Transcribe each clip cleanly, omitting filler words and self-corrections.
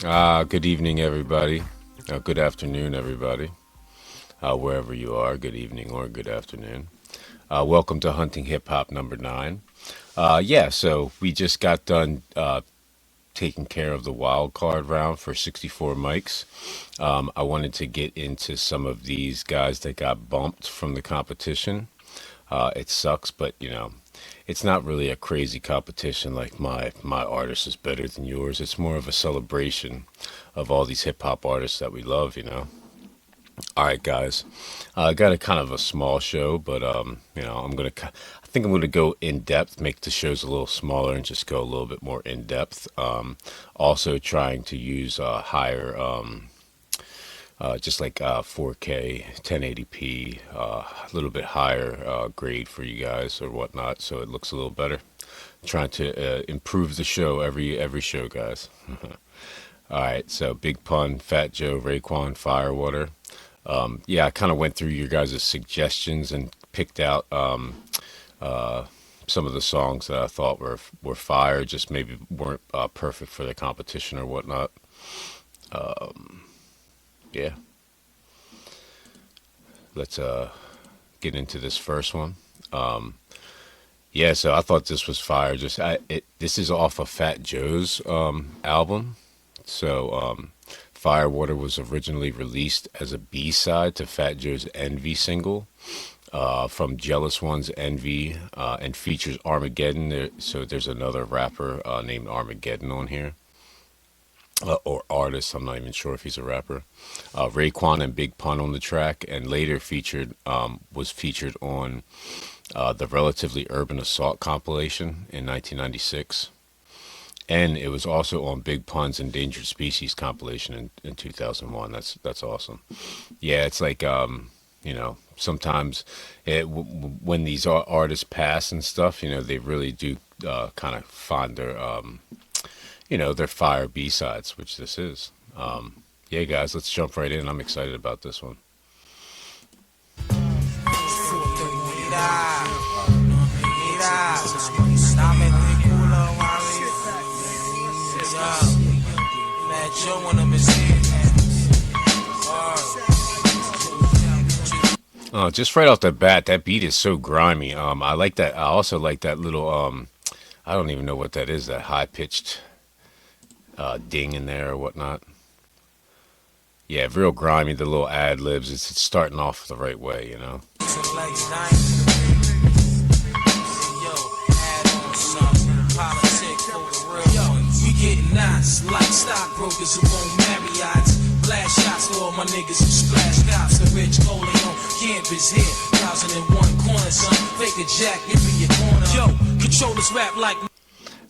Good evening, everybody. Good afternoon, everybody. Wherever you are, good evening or good afternoon. Welcome to Hunting Hip Hop number 9. So we just got done taking care of the wild card round for 64 mics. I wanted to get into some of these guys that got bumped from the competition. It sucks, but it's not really a crazy competition like my artist is better than yours. It's more of a celebration of all these hip hop artists that we love. All right, guys. I got a kind of a small show, but I think I'm gonna go in depth, make the shows a little smaller, and just go a little bit more in depth. Also trying to use higher, just like 4K, 1080p, a little bit higher grade for you guys or whatnot, so it looks a little better. Trying to improve the show every show, guys. All right, so Big Pun, Fat Joe, Raekwon, Firewater. I kind of went through your guys' suggestions and picked out some of the songs that I thought were fire, just maybe weren't perfect for the competition or whatnot. Yeah, let's get into this first one. So I thought this was fire. This is off of Fat Joe's album. Firewater was originally released as a B-side to Fat Joe's Envy single from Jealous One's Envy, and features Armageddon. So there's another rapper named Armageddon on here, or artist. I'm not even sure if he's a rapper. Raekwon and Big Pun on the track, and later was featured on the Relatively Urban Assault compilation in 1996. And it was also on Big Pun's Endangered Species compilation in 2001. That's awesome. Yeah, it's like sometimes when these artists pass and stuff, they really do kind of find their fire B-sides, which this is. Yeah, guys, let's jump right in. I'm excited about this one. Just right off the bat, that beat is so grimy. I like that. I also like that little I don't even know what that is. That high pitched ding in there or whatnot. Yeah, real grimy. The little ad libs. It's starting off the right way. Getting nice, like stockbrokers who won't marry odds. Blast shots for all my niggas who splash cops. The rich Polo on campus here, 1001 corner, son. Fake a jack, give me your corner. Yo, control this rap like.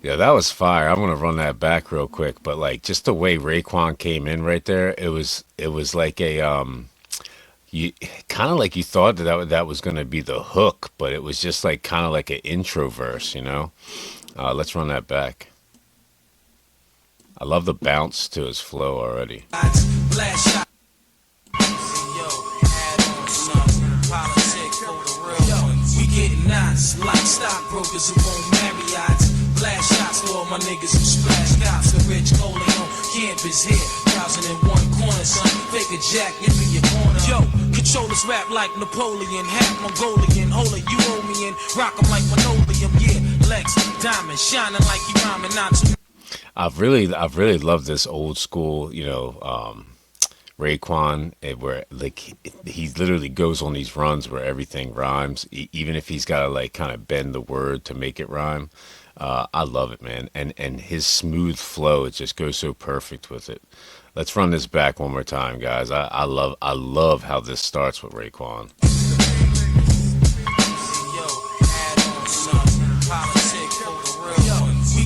Yeah, that was fire. I'm gonna run that back real quick, but like just the way Raekwon came in right there, it was like a you kind of like you thought that was gonna be the hook, but it was just like kind of like an intro verse. Let's run that back. I love the bounce to his flow already. We getting nice, like stockbrokers who won't marry odds. Blast shots for all my niggas who splash cops. The rich Polo on campus here, 1001 corner, son. Fake a jack, give me your corner. Yo, control this rap like Napoleon, half Mongolian. Hold it, you owe me in. Rock 'em like linoleum, yeah. Lex, diamond, shining like you rhyming, not too. I've really loved this old school, Raekwon, where like he literally goes on these runs where everything rhymes, even if he's got to like kind of bend the word to make it rhyme. I love it, man, and his smooth flow, it just goes so perfect with it. Let's run this back one more time, guys. I love how this starts with Raekwon.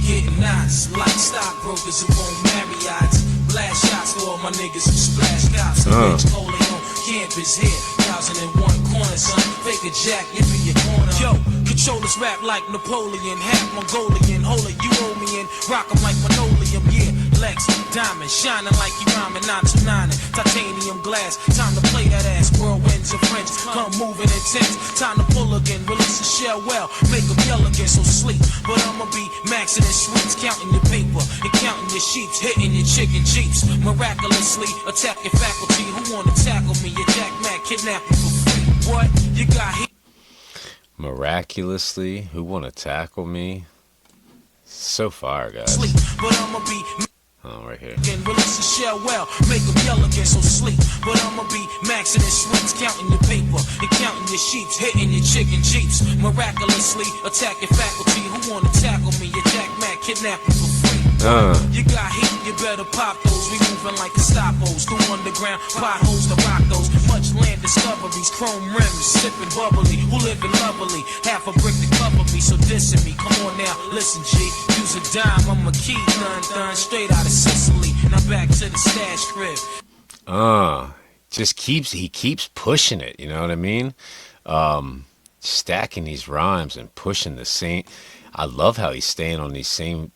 Getting nice, like stockbrokers who won't marry odds. Blast shots for all my niggas who splash cops. The rich Polo on campus here, 1001 corner, son. Fake a jack, give me your corner. Yo, control this rap like Napoleon, half Mongolian. Hold it, you owe me in. Rock 'em like linoleum, yeah. Lex, diamond, shining like you rhyming, not 2-9. Titanium glass, time to play that ass. Whirlwinds of French, come moving intense. Time to pull again, release a shell well, make them yell again, so sleep. But I'ma be maxing in sweets, counting your paper and counting your sheets, hitting your chicken jeeps. Miraculously attacking faculty who wanna tackle me. Your Jack Mac kidnap me for free. What? You got hit. Miraculously, who wanna tackle me? So far, guys. Sleep, but I'ma be. Oh, right here. Release a shell well, make them yell again, so sleep. But I'ma be maxing in sweets, counting your paper and counting your sheets, hitting your chicken jeeps. Miraculously attacking faculty who wanna tackle me. Your Jack Mac kidnap me for free. You got heat, you better pop those. We moving like Gestapos through underground potholes to rock those. Much land discoveries, chrome rims, sipping bubbly. Who living lovely? Half a brick to cover me, so dissing me. Come on now, listen, G. Use a dime, I'm a key, done straight out of Sicily. Now back to the stash crib. He keeps pushing it. You know what I mean? Stacking these rhymes and pushing the same. I love how he's staying on the same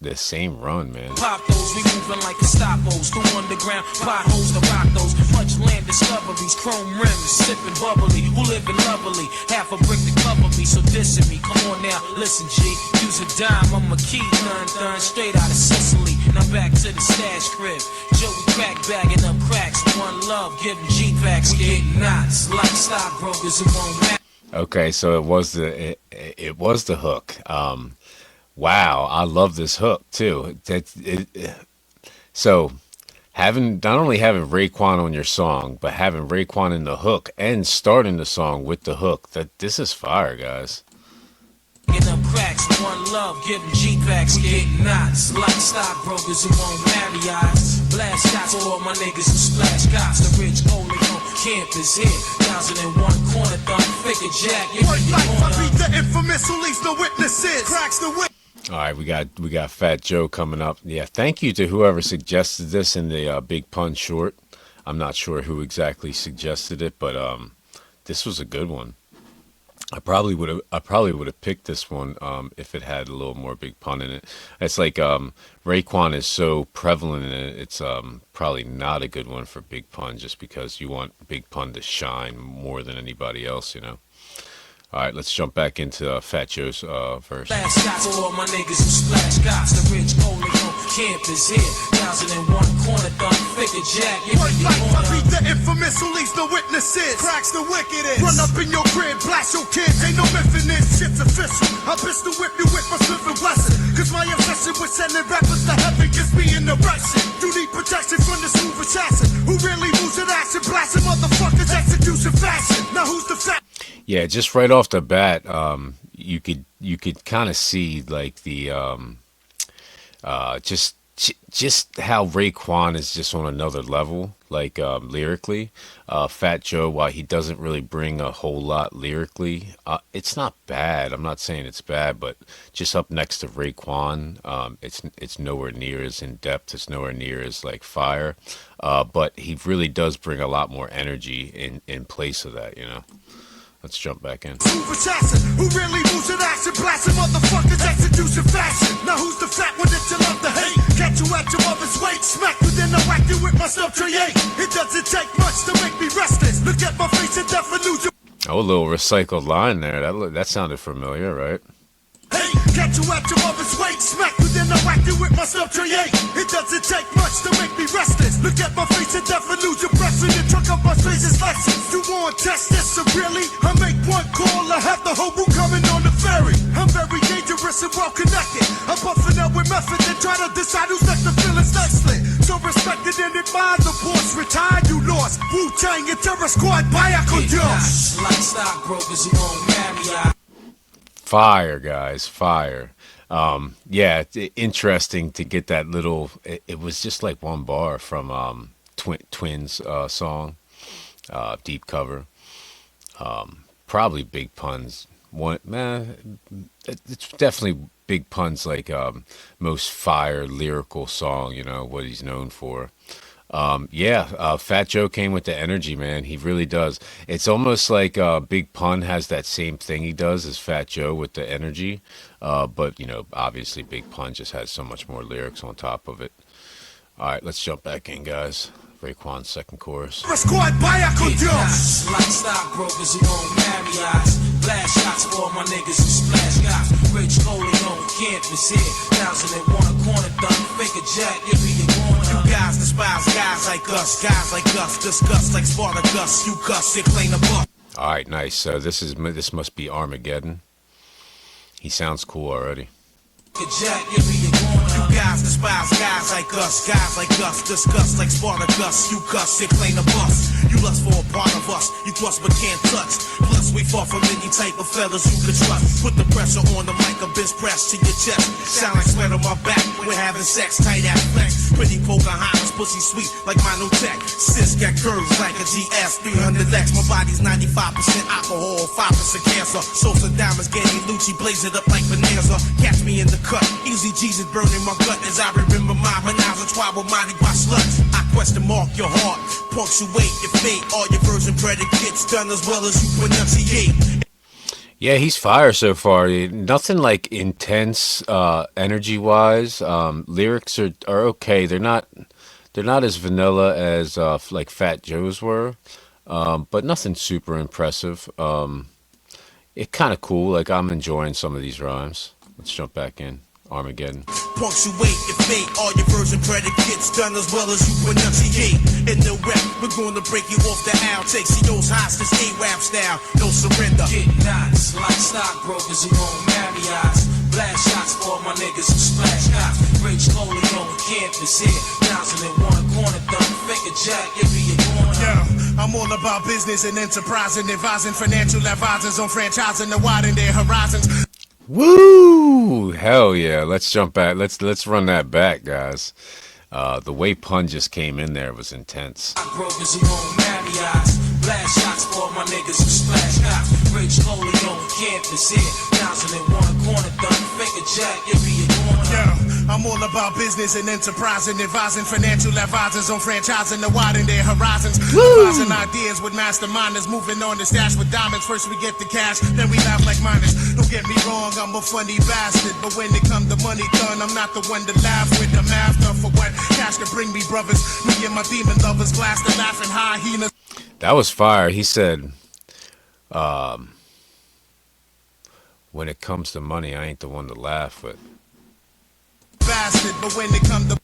run, man. Pop those, we moving like Gestapos through underground potholes to rock those. Much land discoveries, chrome rims, sipping bubbly. Who living lovely? Half a brick to cover me, so dissing me. Come on now, listen, G. Use a dime, I'm a key, done straight out of Sicily. Now back to the stash crib. Joey crack bagging up cracks. One love, giving G-packs. We hit knots like stockbrokers. It won't matter. Okay, so it was the hook. Wow, I love this hook too. So not only having Raekwon on your song, but having Raekwon in the hook and starting the song with the hook, this is fire, guys. Up cracks, one love, giving G-packs. We hit knots like stockbrokers who won't marry eyes. Blast shots for all my niggas who splash cops. The rich only on campus here. 1001 corner thumb, figure jack. One life, I beat the infamous who leaves no witnesses. Cracks the witness. All right, we got Fat Joe coming up. Yeah, thank you to whoever suggested this in the Big Pun short. I'm not sure who exactly suggested it, but this was a good one. I probably would have picked this one if it had a little more Big Pun in it. It's like Raekwon is so prevalent in it. It's probably not a good one for Big Pun, just because you want Big Pun to shine more than anybody else, you know. All right, let's jump back into Fat Joe's verse. Blast shots for all my niggas who splash cops. The rich only on campus here. 1001 corner thumb, figure jack. One life, I beat the infamous who leaves no witnesses. Cracks the wickedest. Run up in your crib, blast your kids. Ain't no myth in this, shit's official. I pistol whip you with my Smif-N-Wessun. Cause my obsession with sending rappers to heaven gives me an erection. You need protection from the smooth assassin who really moves at action, blasting motherfuckers execution fashion. Now who's the fat? Yeah, just right off the bat, you could kind of see like the just how Raekwon is just on another level, like lyrically. Fat Joe, while he doesn't really bring a whole lot lyrically, it's not bad. I'm not saying it's bad, but just up next to Raekwon, it's nowhere near as in depth. It's nowhere near as like fire. But he really does bring a lot more energy in place of that, you know. Let's jump back in. Smooth assassin who really moves at action, blasting motherfuckers execution fashion. Now who's the fat one that you love to hate? Catch you at your mother's weight, smack you then I whack you with my stuff tray 8. It doesn't take much to make me restless. Look at my face and death and lose you. Oh, a little recycled line there. That sounded familiar, right? Hey, catch you at your mother's weight, smack you then I whack you with my stuff tray 8. It doesn't take much to make me restless. Look at my face and death and lose your breath in the trunk of my face is Lexus. You want to test this so really? I make one call, I have the whole room coming on the ferry. I'm very dangerous and well connected. I'm buffing up with method and try to decide who's next to feel it's nicely. So respected and admired, the boss retired, you lost. Wu-Tang and Terror Squad, vaya con Dios. Like stockbrokers who won't marry. Fire, guys, fire. Yeah, interesting to get that little. It was just like one bar from Twins song, Deep Cover. Probably Big Pun's one. It's definitely Big Pun's like most fire lyrical song. You know what he's known for. Fat Joe came with the energy, man. He really does. It's almost like Big Pun has that same thing he does as Fat Joe with the energy. But, you know, obviously Big Pun just has so much more lyrics on top of it. All right, let's jump back in, guys. Raekwon's second chorus. Squad by a Get Dios. knots like stockbrokers who own Marriott's. Blast shots for all my niggas who splash guys. Rich Coleon campus here. 1001 corner done. Fake a jack, you be a corner. You guys despise guys like us. Guys like us discuss like Spartacus. You cuss, you claim the buck. All right, nice. So this must be Armageddon. He sounds cool already. Jack, you be a corner. You guys despise guys like us. Guys like us discuss like Spartacus. You cuss, you claim the bus. You lust for a part of us. You thrust but can't touch. Plus we far from any type of fellas you could trust. Put the pressure on the mic, a bitch press to your chest. Sound like sweat on my back. We're having sex, tight ass flex. Pretty Pocahontas, pussy sweet like my new tech. Sis got curves like a GS 300X. My body's 95% alcohol, 5% cancer. Sosa diamonds, Gandy Lucci, blaze it up like Bonanza. Catch me in the cut. Easy Jesus burning my gut as I remember my menage a trois with Monty by sluts. I question mark your heart, punctuate your fate. All your version predicates done as well as you pronunciate. Yeah, he's fire so far. Nothing like intense energy wise. Lyrics are okay. They're not as vanilla as like Fat Joe's were, but nothing super impressive. It's kind of cool. Like I'm enjoying some of these rhymes. Let's jump back in. Armageddon. Punctuate your fate, all your version predicates done as well as you pronunciate. In the rap, we're gonna break you off the outtake. See those hostage A-rap style, no surrender. Get knots like stockbrokers who own Marriott's. Blast shots for all my niggas who splash cops. Rich Coleon campus here. 1001 corner done. Fake a jack, you be a corner. Yeah, I'm all about business and enterprising, advising financial advisors on franchising to widen their horizons. Woo! Hell yeah! Let's jump back. Let's run that back, guys. The way Pun just came in there was intense. Brokers who own Marriott's. Blast shots for all my niggas who splash cops. Rich Coleon campus here. 1001 corner done. Fake a jack, you be a corner. Yeah, I'm all about business and enterprising, advising financial advisors on franchising to widen their horizons. Advising ideas with masterminders, moving on to stash with diamonds. First we get the cash, then we laugh like miners. Don't get me wrong, I'm a funny bastard, but when it come to money done, I'm not the one to laugh with. I'm after for what cash can bring me, brothers. Me and my demon lovers, glass the laughing hyenas. That was fire. He said, when it comes to money, I ain't the one to laugh with. Bastard, but when it come to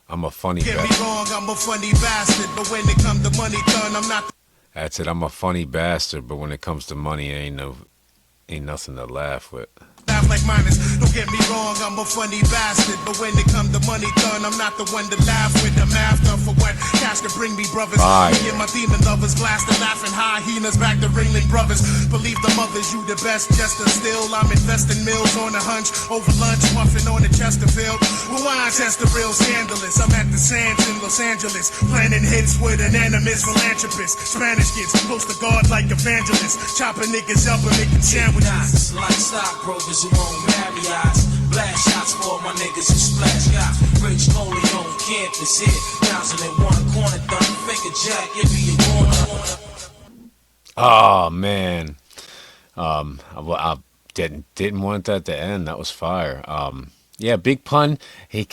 I'm a funny get me bastard. wrong, I'm a funny bastard, but when it come to money done, I'm not. That's it. I'm a funny bastard, but when it comes to money, ain't nothing to laugh with. Laugh like miners. Don't get me wrong, I'm a funny bastard, but when it come to money done, I'm not the one to laugh with. I'm after for what cash can bring me, brothers. Fire. Me and my demon lovers, blast the laughing hyenas back to Ringling brothers. Believe the mothers, you the best jester. Still, I'm investing mills on a hunch over lunch, puffing on the Chesterfield. Well, why test the real scandalous? I'm at the Sands in Los Angeles, planning hits with an animist philanthropist. Spanish kids close to God like evangelists, chopping niggas up and making sandwiches. Knots like stockbrokers who own Marriott's. Blast shots for all my niggas who splash cops. Rich Coleon campus here. 1001 corner done. Fake a jack, you be a corner. Oh man, I didn't want that to end. That was fire. Yeah, Big Pun. He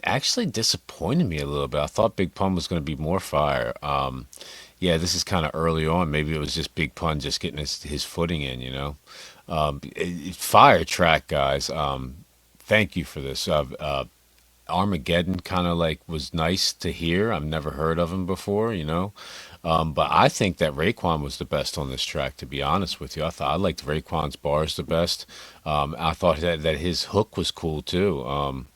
actually disappointed me a little bit. I thought Big Pun was going to be more fire. Yeah, this is kind of early on. Maybe it was just Big Pun just getting his footing in. You know, fire track, guys. Thank you for this. Armageddon kind of like was nice to hear. I've never heard of him before, you know. But I think that Raekwon was the best on this track, to be honest with you. I liked Raekwon's bars the best. I thought that his hook was cool too.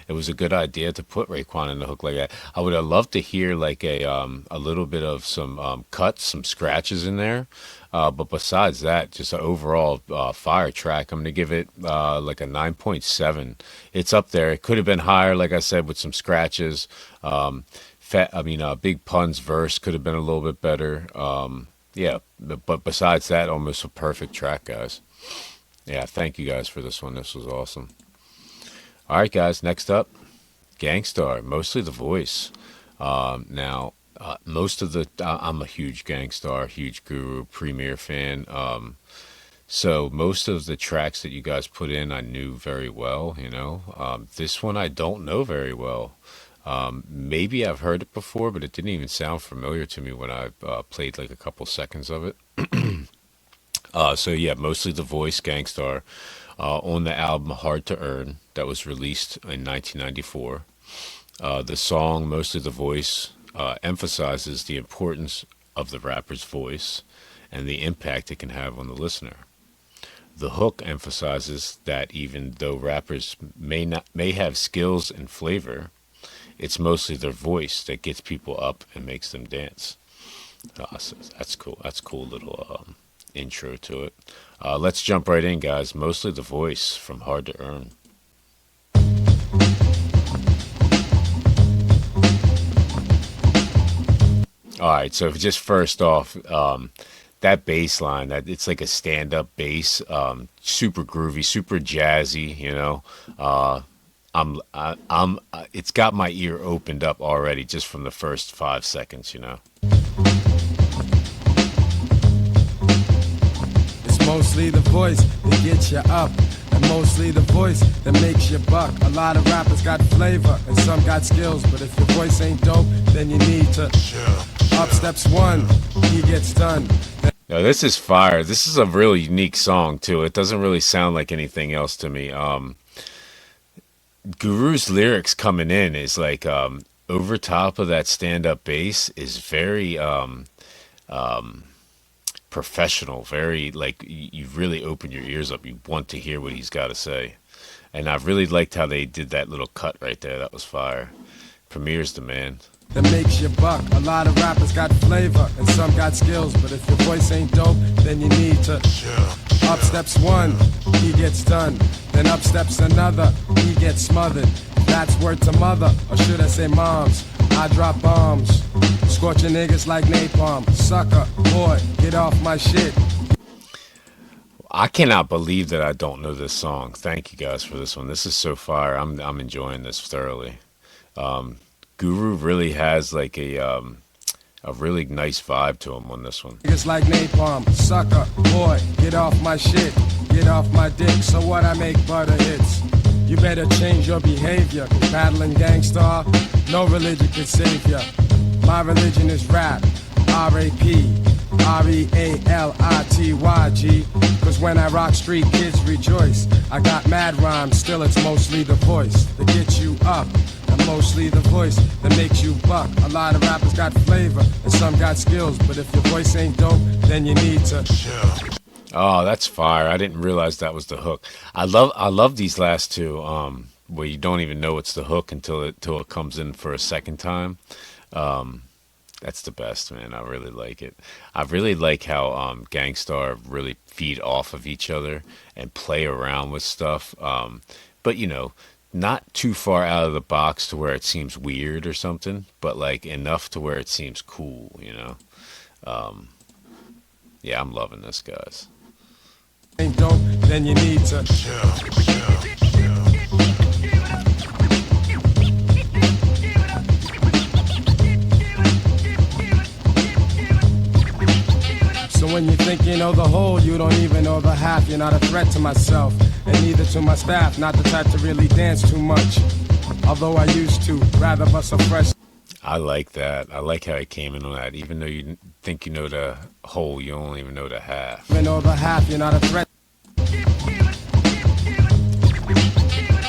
It was a good idea to put Raekwon in the hook like that. I would have loved to hear like a little bit of some cuts, some scratches in there. But besides that, just an overall fire track. I'm going to give it like a 9.7. It's up there. It could have been higher, like I said, with some scratches. Big Pun's verse could have been a little bit better. Yeah, but besides that, almost a perfect track, guys. Yeah, thank you guys for this one. This was awesome. All right, guys, next up, Gangstarr, mostly the voice. Most of the, I'm a huge Gangstarr, huge Guru, Premier fan. So most of the tracks that you guys put in, I knew very well, you know. This one I don't know very well. Maybe I've heard it before, but it didn't even sound familiar to me when I played like a couple seconds of it. So yeah, mostly the voice, Gangstar, on the album Hard to Earn that was released in 1994. The song, mostly the voice, emphasizes the importance of the rapper's voice and the impact it can have on the listener. The hook emphasizes that even though rappers may have skills and flavor, it's mostly their voice that gets people up and makes them dance. So that's cool. That's a cool little intro to it. Let's jump right in, guys. Mostly the voice from Hard to Earn. All right, so just first off, that bass line, that it's like a stand-up bass, super groovy, super jazzy. It's got my ear opened up already just from the first 5 seconds. It's mostly the voice that gets you up, and mostly the voice that makes you buck. A lot of rappers got flavor, and some got skills, but if your voice ain't dope, then you need to. Up steps one, he gets done. No, this is fire. This is a really unique song too. It doesn't really sound like anything else to me. Guru's lyrics coming in is like over top of that stand-up bass is very professional, very like you really open your ears up. You want to hear what he's got to say. And I really liked how they did that little cut right there. That was fire. Premier's the man. That makes you buck. A lot of rappers got flavor, and some got skills, but if your voice ain't dope, then you need to. Up steps one, he gets done. Then up steps another, he gets smothered. That's word to mother, or should I say moms. I drop bombs, scorching niggas like napalm. Sucker, boy, get off my shit. I cannot believe that I don't know this song. Thank you guys for this one. This is so fire. I'm enjoying this thoroughly. Guru really has like a really nice vibe to him on this one. Niggas like napalm, sucker, boy, get off my shit, get off my dick. So what, I make butter hits. You better change your behavior, 'cause battling Gangstarr, no religion can save ya. My religion is rap, R-A-P, R-E-A-L-I-T-Y-G. 'Cause when I rock, street kids rejoice. I got mad rhymes, still it's mostly the voice that gets you up. And mostly the voice that makes you buck. A lot of rappers got flavor, and some got skills, but if your voice ain't dope, then you need to. Oh, that's fire. I didn't realize that was the hook. I love these last two, where you don't even know it's the hook until it comes in for a second time. That's the best, man. I really like it. I really like how Gangstarr really feed off of each other and play around with stuff. But not too far out of the box to where it seems weird or something, but like enough to where it seems cool. Yeah, I'm loving this, guys. Ain't dope, then you need to. So when you think you know the whole, you don't even know the half. You're not a threat to myself, and neither to my staff. Not the type to really dance too much, although I used to. Rather bust a fresh. I like that. I like how he came in on that. Even though you think you know the whole, you don't even know the half. Even know the half, you're not a threat.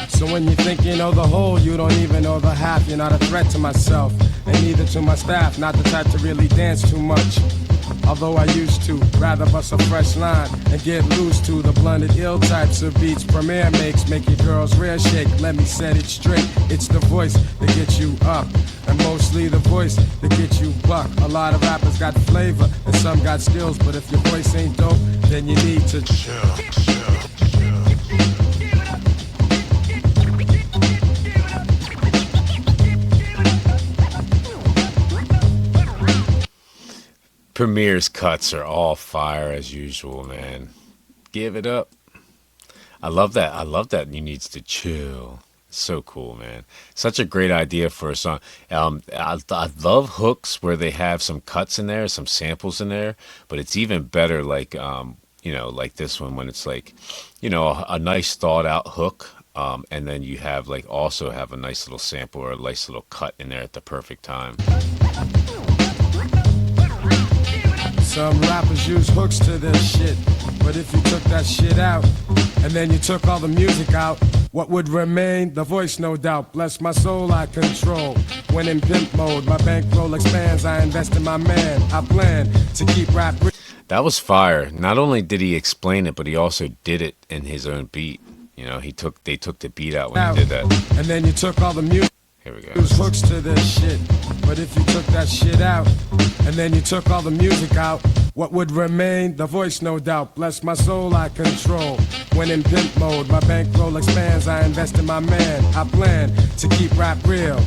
So when you think you know the whole, you don't even know the half. You're not a threat to myself, and neither to my staff. Not the type to really dance too much, although I used to. Rather bust a fresh line and get loose to the blended ill types of beats Premier makes. Make your girls rear shake, let me set it straight. It's the voice that gets you up, and mostly the voice that gets you buck. A lot of rappers got flavor, and some got skills, but if your voice ain't dope, then you need to chill. Premier's cuts are all fire as usual, man. Give it up. I love that. I love that he needs to chill. So cool, man. Such a great idea for a song. I love hooks where they have some cuts in there, some samples in there, but it's even better like like this one when it's like, a nice thought out hook And then you have like also have a nice little sample or a nice little cut in there at the perfect time. Some rappers use hooks to their shit, but if you took that shit out, and then you took all the music out, what would remain? The voice, no doubt. Bless my soul, I control. When in pimp mode, my bankroll expands. I invest in my man. I plan to keep rap. That was fire. Not only did he explain it, but he also did it in his own beat. You know, they took the beat out when he did that. And then you took all the music. Here we go. Use hooks to this shit, but if you took that shit out, and then you took all the music out, what would remain? The voice, no doubt. Bless my soul, I control. When in pimp mode, my bankroll expands. I invest in my man. I plan to keep rap real.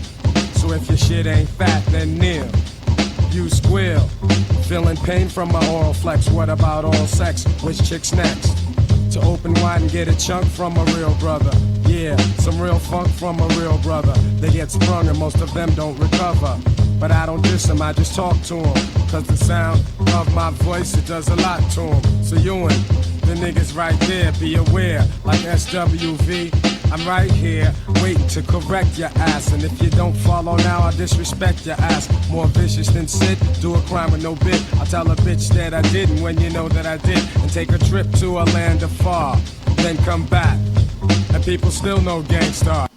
So if your shit ain't fat, then kneel. You squeal. Feeling pain from my oral flex. What about all sex? Which chick's next? To open wide and get a chunk from a real brother. Yeah, some real funk from a real brother. They get sprung and most of them don't recover. But I don't diss them, I just talk to them. Cause the sound of my voice, it does a lot to them. So you and the niggas right there, be aware. Like SWV, I'm right here, waiting to correct your ass. And if you don't follow now, I disrespect your ass. More vicious than Sid, do a crime with no bit. I'll tell a bitch that I didn't when you know that I did. And take a trip to a land afar, then come back. And people still know Gangstarr.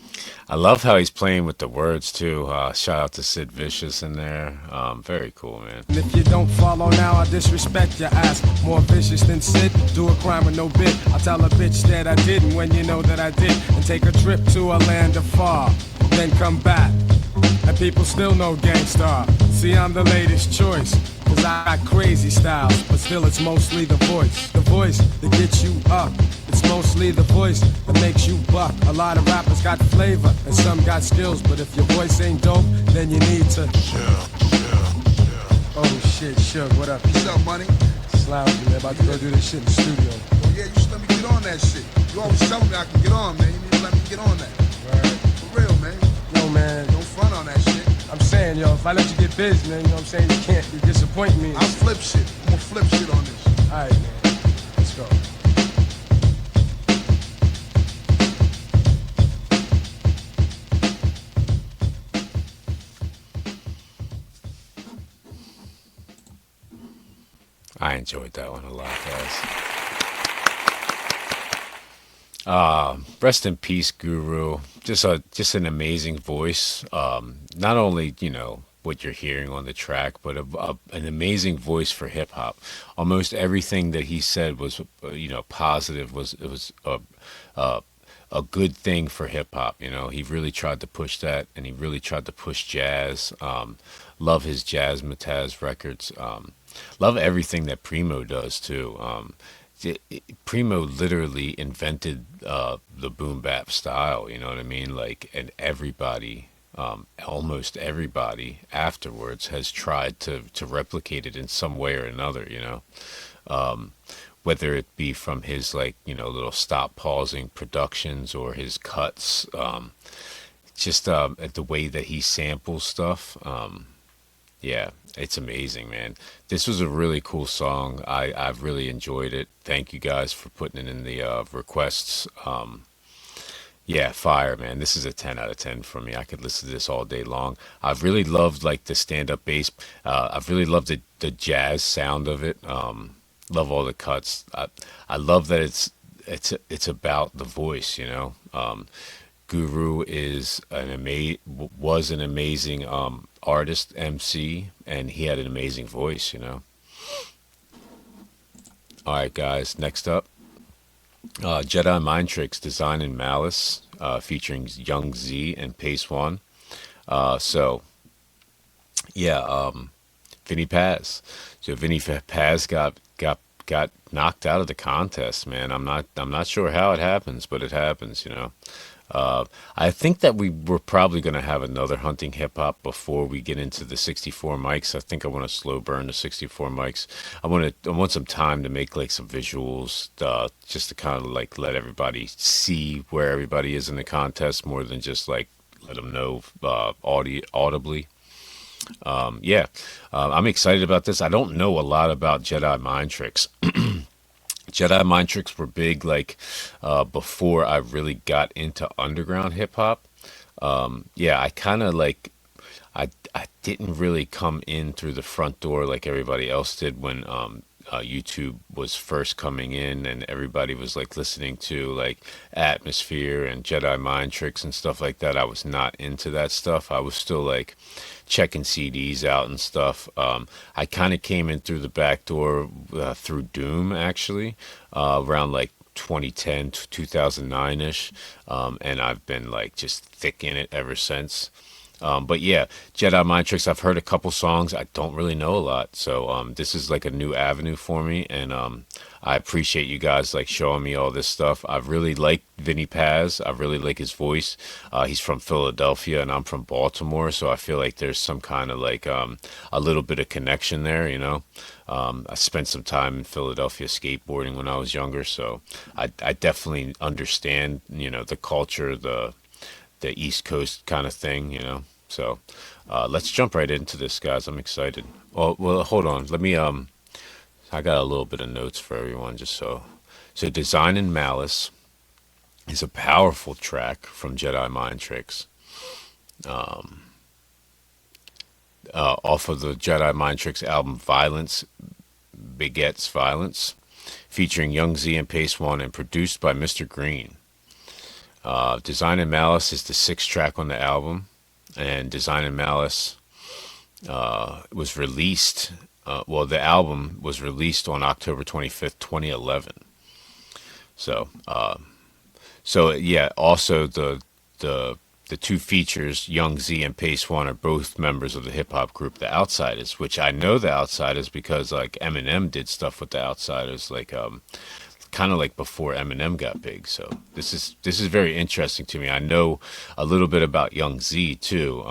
I love how he's playing with the words too. Shout out to Sid Vicious in there. Very cool, man. And if you don't follow now, I disrespect your ass. More vicious than Sid, do a crime with no bit. I'll tell a bitch that I didn't when you know that I did. And take a trip to a land afar, then come back. And people still know Gangstarr. See, I'm the latest choice. Cause I got crazy styles, but still it's mostly the voice. The voice that gets you up. It's mostly the voice that makes you buck. A lot of rappers got flavor and some got skills, but if your voice ain't dope, then you need to Oh shit, Suge, what up? What's up, money? Slouchy, man, about to go do this shit in the studio. Oh yeah, you should let me get on that shit. You always tell me I can get on, man. You need to let me get on that. Right. For real, man. Yo, man. Don't front on that shit. I'm saying, yo, if I let you get busy, man, you know what I'm saying? You can't, you disappoint me. I'll flip shit. I'm gonna flip shit on this. Alright, man. Let's go. I enjoyed that one a lot, guys. Rest in peace, Guru. Just an amazing voice. Not only what you're hearing on the track, but an amazing voice for hip hop. Almost everything that he said was positive. It was a good thing for hip hop. He really tried to push that, and he really tried to push jazz. Love his jazz Mataz records. Love everything that Primo does too. Primo literally invented the boom bap style, you know what I mean? And everybody, almost everybody afterwards has tried to replicate it in some way or another, whether it be from his little stop pausing productions or his cuts, just the way that he samples stuff. Yeah, it's amazing, man. This was a really cool song. I've really enjoyed it. Thank you guys for putting it in the requests. Yeah, fire, man. This is a 10 out of 10 for me. I could listen to this all day long. I've really loved the stand-up bass. I've really loved the jazz sound of it. Love all the cuts. I love that it's about the voice, Guru was an amazing artist, MC, and he had an amazing voice, All right, guys, next up, Jedi Mind Tricks, Design and Malice, featuring Young Z and Pacewon. Vinny Paz. So Vinny Paz got knocked out of the contest, man. I'm not sure how it happens, but it happens, I think that we're probably going to have another Hunting Hip Hop before we get into the 64 mics. I think I want to slow burn the 64 mics. I want some time to make some visuals, just to kind of let everybody see where everybody is in the contest more than just let them know audibly. I'm excited about this. I don't know a lot about Jedi Mind Tricks. Jedi mind tricks were big, like before I really got into underground hip hop. Yeah, I kind of like I didn't really come in through the front door like everybody else did when YouTube was first coming in and everybody was like listening to like Atmosphere and Jedi mind tricks and stuff like that. I was not into that stuff. I was still like checking CDs out and stuff. I kind of came in through the back door through Doom actually, around like 2010 to 2009 ish, and I've been like just thick in it ever since. But yeah, Jedi Mind Tricks, I've heard a couple songs. I don't really know a lot. So this is like a new avenue for me. And I appreciate you guys like showing me all this stuff. I really like Vinny Paz. I really like his voice. He's from Philadelphia and I'm from Baltimore. So I feel like there's some kind of like a little bit of connection there, you know. I spent some time in Philadelphia skateboarding when I was younger. So I definitely understand, you know, the culture, the East Coast kind of thing, you know. So let's jump right into this, guys. I'm excited. Well, hold on. Let me I got a little bit of notes for everyone, just so Design and Malice is a powerful track from Jedi Mind Tricks. Off of the Jedi Mind Tricks album Violence Begets Violence, featuring Young Z and Pacewon and produced by Mr. Green. Design and Malice is the sixth track on the album, and Design and Malice was released. Well, the album was released on October 25th, 2011. So yeah. Also, the two features, Young Z and Pacewon, are both members of the hip hop group The Outsiders, which I know The Outsiders because like Eminem did stuff with The Outsiders, like kind of like before Eminem got big. So this is very interesting to me. I know a little bit about Young Z too,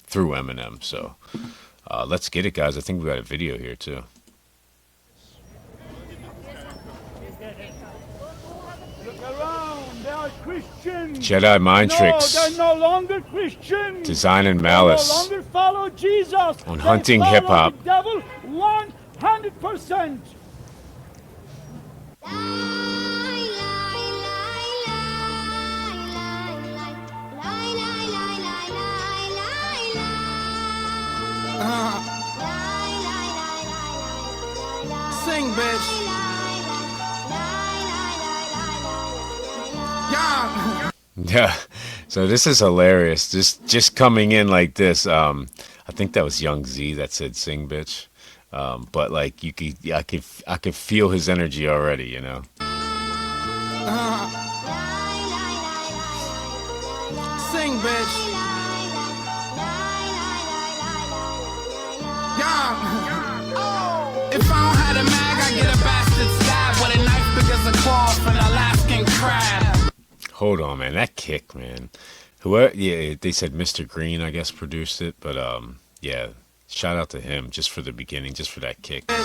through Eminem. So let's get it, guys. I think we got a video here too. Jedi Mind Tricks. They're no longer Christians. Design and They Malice. no longer follow Jesus. On They Hunting follow Hip Hop. The devil 100%. Sing, bitch. Yeah. Yeah. So this is hilarious. Just coming in like this. I think that was Young Z that said "Sing, bitch." But like I could feel his energy already, you know. Sing, bitch. Yeah. If I don't have a mag, I get a bastard stab with a knife big as a claw from an Alaskan crab. Hold on, man. That kick, man. Whoever, yeah, they said Mr. Green, I guess, produced it, but yeah. Shout out to him just for the beginning, just for that kick. Yeah.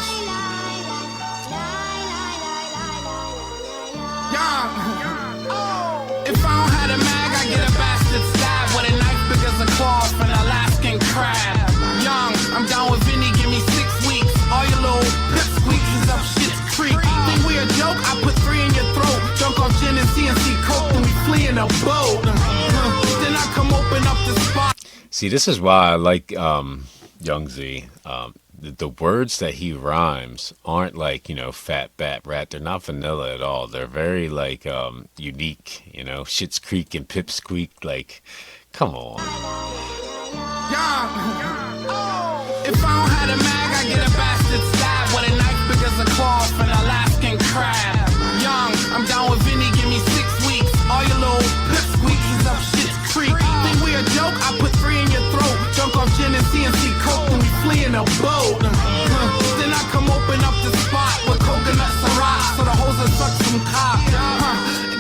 If I don't have a mag, I get a bastard stab with a knife big as a claw from an Alaskan crab. Young, I'm down with Vinny, give me 6 weeks. All your little pip squeaks up shit's creek. Think we a joke? I put 3 in your throat. Drunk off gin and CNC coke, and we flee in a boat. Then I come open up the spot. See, this is why I like Young Z. The words that he rhymes aren't like, you know, fat, bat, rat. They're not vanilla at all. They're very like unique, you know, Shit's Creek and Pip Squeak. Like, come on. Yeah. If I don't have a mag, I get a bastard stab with a knife big as a claw from an Alaskan crab. Young, I'm down with Vinny, give me 6 weeks. All your little pip squeaks up shit's creek. Think we a joke? I put 3 in your throat. Drunk off gin and CNC coke, and we flee in a boat. Then I come open up the spot with coconut syrup, so the hoes will suck some cock.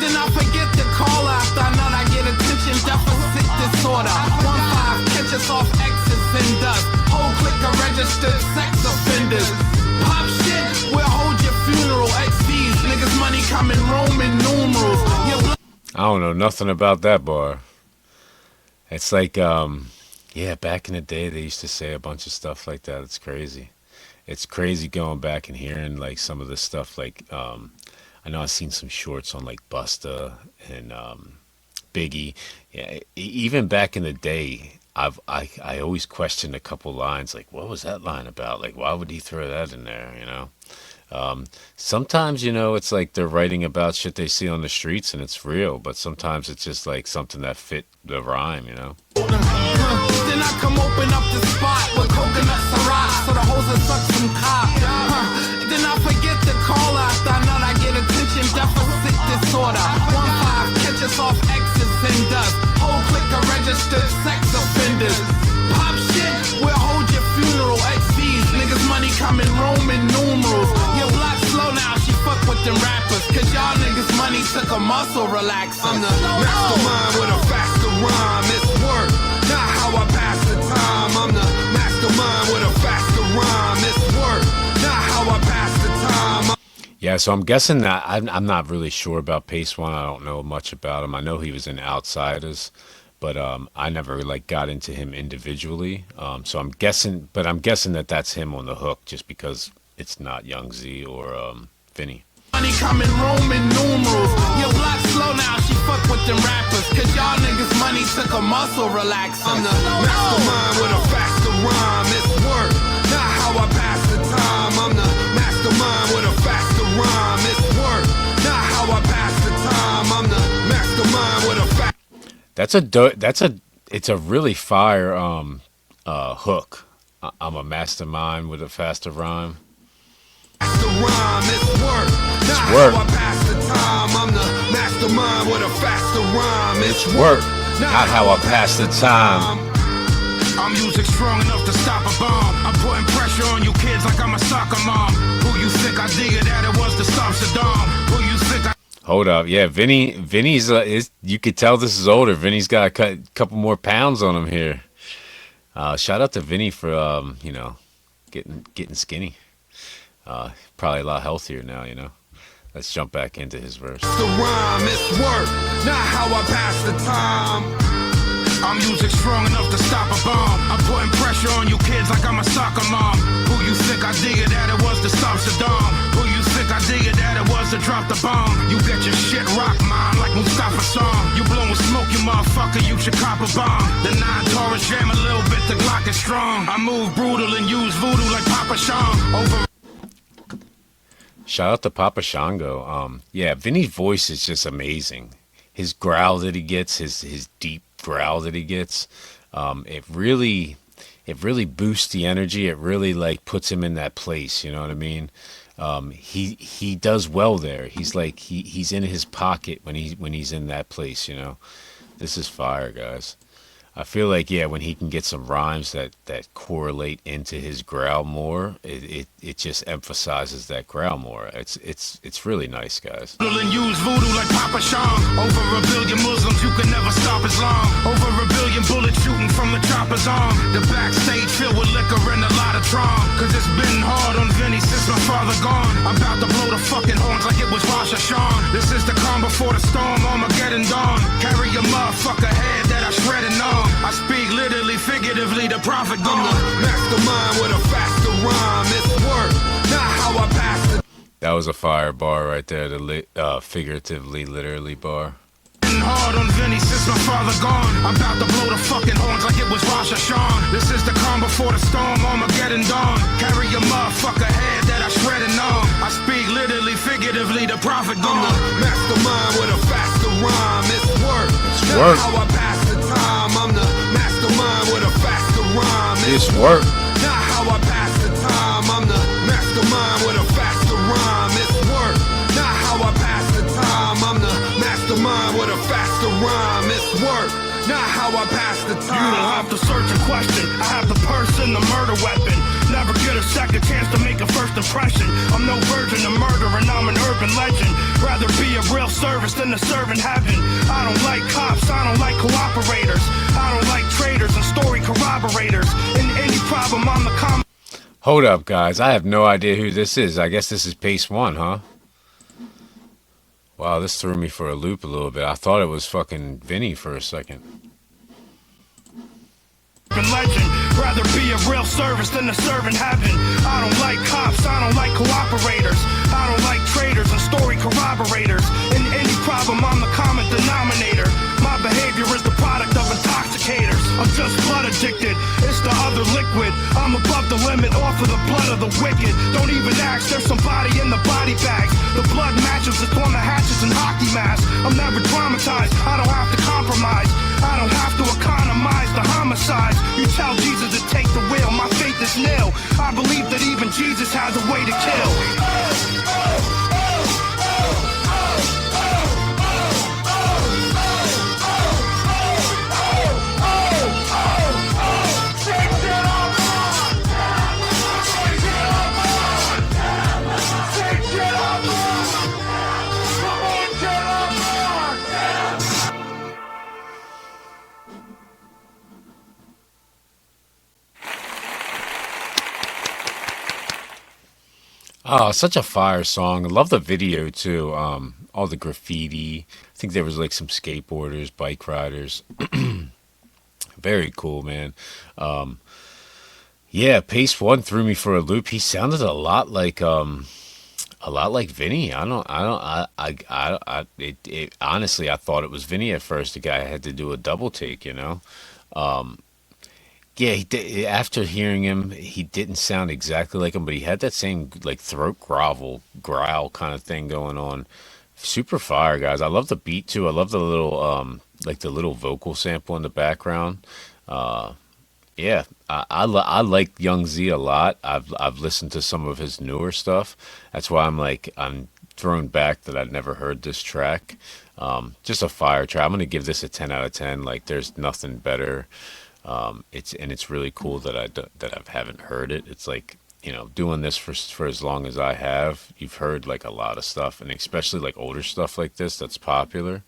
Then I forget to call after I know I get attention deficit disorder. 1-5, catch us off exits and dust. Whole clique of registered sex offenders. Pop shit, we'll hold your funeral. XVs, niggas money coming Roman numerals. I don't know nothing about that bar. It's like, yeah, back in the day they used to say a bunch of stuff like that. It's crazy. it's crazy going back and hearing like some of the stuff. Like I know I've seen some shorts on like Busta and Biggie. Yeah, even back in the day, I always questioned a couple lines. Like, what was that line about? Like, why would he throw that in there? You know. Sometimes, you know, it's like they're writing about shit they see on the streets and it's real, but sometimes it's just like something that fit the rhyme, you know? Then I come open up the spot with coconut Ciroc, so the hoes will suck some cock. Then I forget to call after I know I get attention deficit disorder. 1-5, catch us off X's and dust. Whole clique of registered sex offenders. Pop shit, we'll hold your funeral. XVs, niggas money coming Roman numerals. Your block slow now, she fuck with them rappers. Cause y'all niggas money took a muscle relaxer. I'm the mastermind with a faster rhyme. It's work, not how I pass the time. I'm the mastermind with a faster rhyme. It's work, not how I pass the time. Yeah, so I'm guessing that I'm not really sure about Pacewon. I don't know much about him. I know he was in Outsiders, but I never like got into him individually. So I'm guessing that that's him on the hook, just because it's not Young Z or Vinny. Money coming Roman numerals. Your block slow now, she fuck with them rappers. Cause y'all niggas money took a muscle relaxer. I'm the mastermind with a faster rhyme. It's work, not how I pass the time. I'm the mastermind with a faster rhyme. It's work, not how I pass the time. I'm the mastermind with a It's a really fire hook. I'm a mastermind with a faster rhyme. faster rhyme. It's work, not work. how I pass the time. I'm the mastermind with a faster rhyme. It's Work, not how I pass the time. I'm music strong enough to stop a bomb. I'm putting pressure on you kids like I'm a soccer mom. Who you think I dig it that it was to stop Saddam? Who you think I... Hold up, yeah, Vinny's you could tell this is older. Vinny's got a couple more pounds on him here. Shout out to Vinny for you know, getting skinny. Probably a lot healthier now, you know. Let's jump back into his verse. the rhyme. It's work, not how I pass the time. I'm music strong enough to stop a bomb. I'm putting pressure on you kids like I'm a soccer mom. Who you think I dig it that it was to stop Saddam? Who you think I dig it that it was to drop the bomb? You get your shit rocked, mom, like Mustafa song. You blowing smoke, you motherfucker, you should cop a bomb. The 9 Taurus jam a little bit, the Glock is strong. I move brutal and use voodoo like Papa Sean. Over. Shout out to Papa Shango. Yeah, Vinny's voice is just amazing. His growl that he gets, his deep growl that he gets, it really boosts the energy. It really like puts him in that place. You know what I mean? He does well there. He's like he's in his pocket when he's in that place. You know, this is fire, guys. I feel like, yeah, when he can get some rhymes that correlate into his growl more, it just emphasizes that growl more. It's really nice, guys. And use voodoo like Papa Sean. Over 1 billion Muslims, you can never stop Islam. Over 1 billion bullets shooting from the chopper's arm. The backstage filled with liquor and a lot of Tron. Cause it's been hard on Vinny since my father gone. I'm about to blow the fucking horns like it was Rosh Hashanah. This is the calm before the storm, Armageddon dawn. Carry a motherfucker head that I shredded on. I speak literally, figuratively, the prophet gone. Mastermind with a faster rhyme. It's work, not how I pass the That was a fire bar right there. The figuratively, literally bar. Hard on Vinny since my father gone. I'm about to blow the fucking horns like it was Rosh Hashanah. This is the calm before the storm, Armageddon dawn. Carry a motherfucker head that I shredded on. I speak literally, figuratively, the prophet gone. mastermind with a faster rhyme. It's work, It's not work. how I pass the time. I'm the mastermind with a faster rhyme. It's work. Not how I pass the time. I'm the mastermind with a faster rhyme. It's work, not how I pass the time. I'm the mastermind with a faster rhyme. It's work, not how I pass the time. You don't have to search and question. I have the person, the murder weapon. Never get a second chance to make a first impression. I'm no virgin to murder and I'm an urban legend. Rather be a real service than to serve in heaven. I don't like cops, I don't like cooperators. I don't like traitors and story corroborators. In any problem, I'm the common. Hold up, guys. I have no idea who this is. I guess this is Pacewon, huh? Wow, this threw me for a loop a little bit. I thought it was fucking Vinny for a second. Legend. Rather be a real service than a servant heaven. I don't like cops, I don't like cooperators. I don't like traitors and story corroborators. In any problem, I'm the common denominator. My behavior is the product of intoxicators. I'm just blood addicted, it's the other liquid. I'm above the limit, off of the blood of the wicked. Don't even ask, there's somebody in the body bags. The blood matches, it's on the hatches and hockey masks. I'm never traumatized, I don't have to compromise. I don't have to economize the homicides. You tell Jesus to take the wheel, my faith is nil. I believe that even Jesus has a way to kill. Oh, such a fire song. I love the video too. All the graffiti. I think there was like some skateboarders, bike riders. Very cool, man. Yeah, Pacewon threw me for a loop. He sounded a lot like Vinny. Honestly, I thought it was Vinny at first. The guy had to do a double take, you know. Yeah, he did, after hearing him, he didn't sound exactly like him, but he had that same like throat growl kind of thing going on. Super fire, guys. I love the beat too. I love the little like the little vocal sample in the background. Yeah, I like Young Z a lot. I've listened to some of his newer stuff. That's why I'm thrown back that I'd never heard this track. Just a fire track. I'm gonna give this a 10 out of 10. Like there's nothing better. It's really cool that I haven't heard it. It's like, you know, doing this for as long as I have, you've heard like a lot of stuff, and especially like older stuff like this that's popular.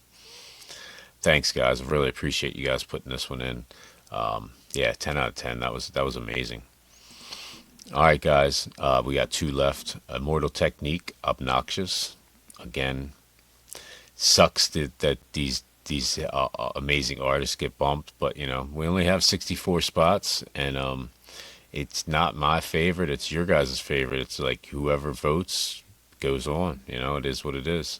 Thanks, guys. I really appreciate you guys putting this one in. Yeah, 10 out of 10. That was amazing. All right, guys. We got two left. Immortal Technique, Obnoxious. Again, sucks that these amazing artists get bumped, but you know, we only have 64 spots, and it's not my favorite, it's your guys' favorite. It's like whoever votes goes on, you know. It is what it is.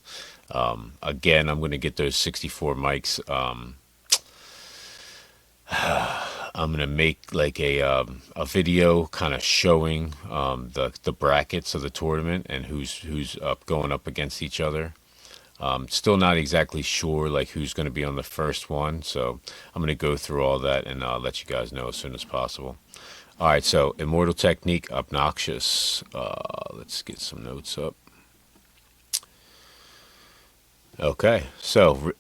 Again, I'm going to get those 64 mics. I'm gonna make like a video kind of showing the brackets of the tournament and who's going up against each other. Still not exactly sure like who's going to be on the first one, so I'm going to go through all that and I'll let you guys know as soon as possible. All right, so Immortal Technique, Obnoxious. Let's get some notes up. Okay, so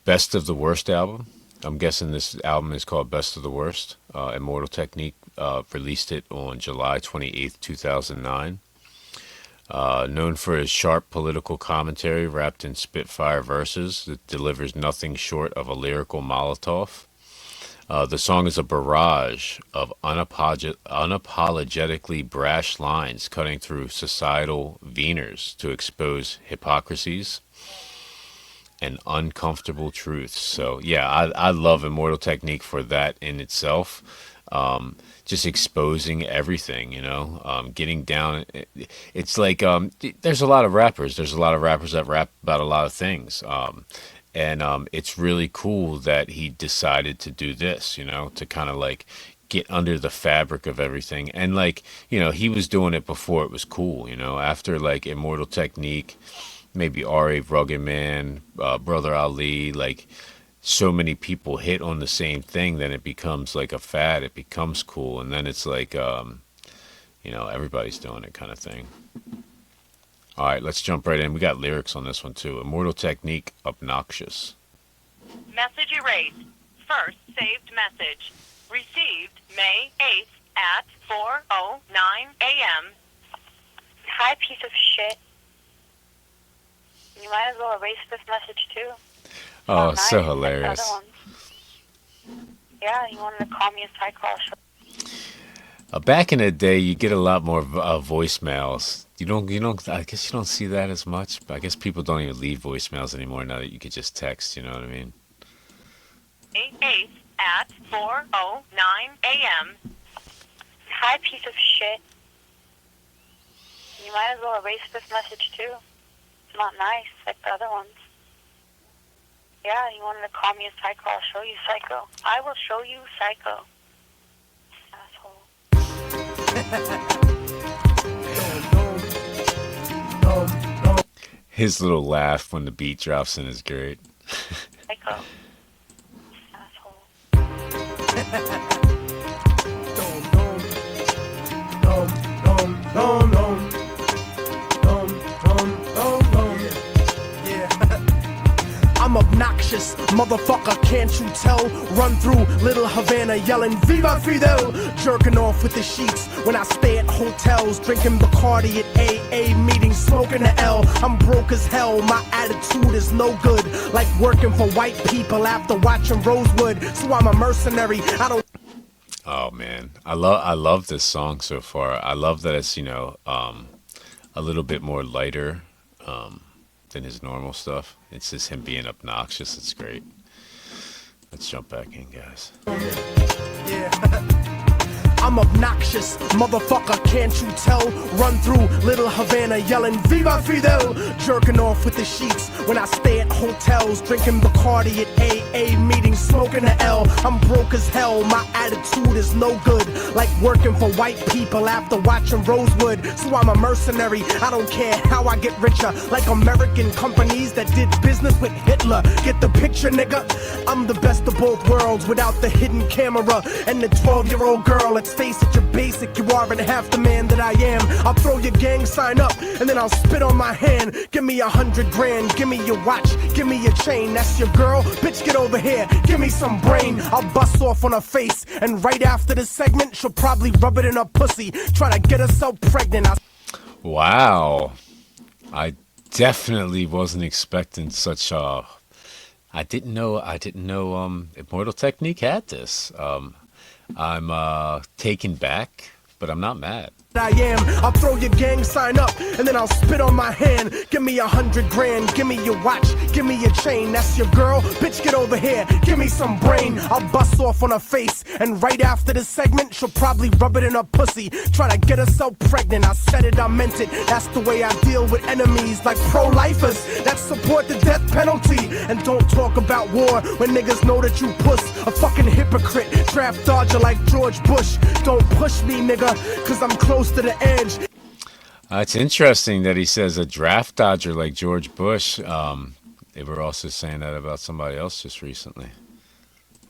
Best of the Worst album. I'm guessing this album is called Best of the Worst. Immortal Technique released it on July 28th, 2009. Known for his sharp political commentary wrapped in spitfire verses that delivers nothing short of a lyrical Molotov. The song is a barrage of unapologetically brash lines cutting through societal veneers to expose hypocrisies and uncomfortable truths. So yeah, I love Immortal Technique for that in itself. Just exposing everything, you know, getting down. It's like there's a lot of rappers. There's a lot of rappers that rap about a lot of things. And it's really cool that he decided to do this, you know, to kind of like get under the fabric of everything. And like, you know, he was doing it before it was cool, you know, after like Immortal Technique, maybe R.A. Rugged Man, Brother Ali, like so many people hit on the same thing, then it becomes like a fad, it becomes cool, and then it's like, you know, everybody's doing it kind of thing. All right, let's jump right in. We got lyrics on this one too. Immortal Technique, Obnoxious. Message erased. First saved message. Received May 8th at 4:09 a.m. Hi, piece of shit. You might as well erase this message too. Oh, so hilarious. Yeah, you wanted to call me a psycho. Back in the day, you get a lot more voicemails. You don't. I guess you don't see that as much. But I guess people don't even leave voicemails anymore now that you could just text. You know what I mean? May 8th at 4:09 a.m. Hi, piece of shit. You might as well erase this message too. It's not nice like the other ones. Yeah, you wanted to call me a psycho. I'll show you psycho. I will show you psycho. Asshole. His little laugh when the beat drops in is great. Psycho. I'm obnoxious, motherfucker, can't you tell? Run through Little Havana yelling Viva Fidel, jerking off with the sheets when I stay at hotels, drinking Bacardi at AA meetings, smoking the L. I'm broke as hell, my attitude is no good, like working for white people after watching Rosewood, so I'm a mercenary, I don't... Oh man, I love this song so far. I love that it's, you know, a little bit more lighter than his normal stuff. It's just him being obnoxious. It's great. Let's jump back in, guys. I'm obnoxious, motherfucker, can't you tell? Run through Little Havana yelling Viva Fidel, jerking off with the sheets when I stay at hotels, drinking Bacardi at AA meetings, smoking the L. I'm broke as hell, my attitude is no good, like working for white people after watching Rosewood, so I'm a mercenary, I don't care how I get richer, like American companies that did business with Hitler. Get the picture, nigga? I'm the best of both worlds without the hidden camera and the 12-year-old girl. Let's face it, you're basic, you aren't half the man that I am. I'll throw your gang sign up and then I'll spit on my hand. Give me 100 grand, give me your watch, give me your chain. That's your girl? Bitch, get over here, give me some brain. I'll bust off on her face and right after the segment she'll probably rub it in her pussy, try to get herself pregnant. Wow, I definitely wasn't expecting such I didn't know Immortal Technique had this. I'm taken back, but I'm not mad. I am, I'll throw your gang sign up and then I'll spit on my hand. Give me 100 grand, give me your watch, give me your chain. That's your girl? Bitch, get over here, give me some brain. I'll bust off on her face and right after the segment she'll probably rub it in her pussy, try to get herself pregnant. I said it, I meant it, that's the way I deal with enemies like pro-lifers that support the death penalty and don't talk about war when niggas know that you puss. A fucking hypocrite, draft dodger like George Bush. Don't push me, nigga, cause I'm close to the edge. It's interesting that he says a draft dodger like George Bush. They were also saying that about somebody else just recently.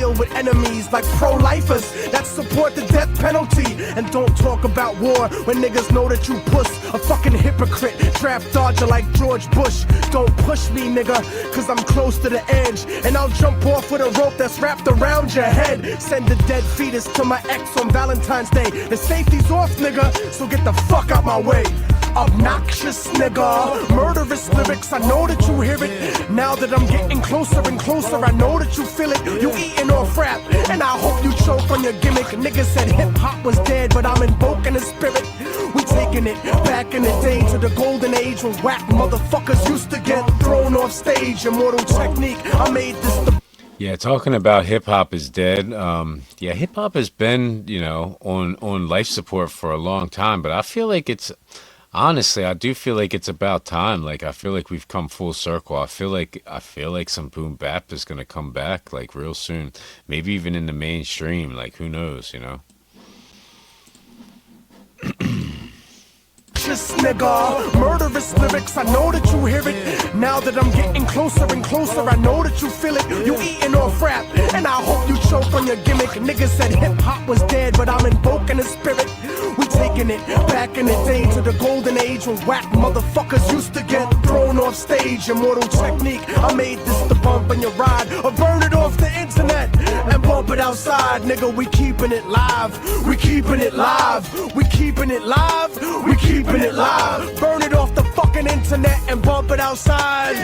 With enemies like pro-lifers that support the death penalty and don't talk about war when niggas know that you puss. A fucking hypocrite, draft dodger like George Bush. Don't push me, nigga, cause I'm close to the edge and I'll jump off with a rope that's wrapped around your head. Send a dead fetus to my ex on Valentine's Day. The safety's off, nigga, so get the fuck out my way. Obnoxious nigga, murderous lyrics, I know that you hear it. Now that I'm getting closer and closer, I know that you feel it. You eating off rap, and I hope you choke on your gimmick. Niggas said hip-hop was dead, but I'm invoking the spirit. We taking it back in the day to the golden age when whack motherfuckers used to get thrown off stage. Immortal Technique, I made this the... Yeah, talking about hip-hop is dead. Yeah, hip-hop has been, you know, on life support for a long time, but I feel like it's... Honestly, I do feel like it's about time. Like, I feel like we've come full circle. I feel like some boom bap is gonna come back like real soon. Maybe even in the mainstream. Like, who knows? You know. Just nigga, murderous lyrics, I know that you hear it. Now that I'm getting closer and closer, I know that you feel it. You eating off rap, and I hope you choke on your gimmick. Niggas said hip-hop was dead, but I'm invoking the spirit. We taking it back in the day to the golden age when whack motherfuckers used to get thrown off stage. Immortal Technique, I made this to bump in your ride or burn it off the internet and bump it outside. Nigga, we keeping it live, we keeping it live, we keeping it live, we keeping it live. Burn it off the fucking internet and bump it outside.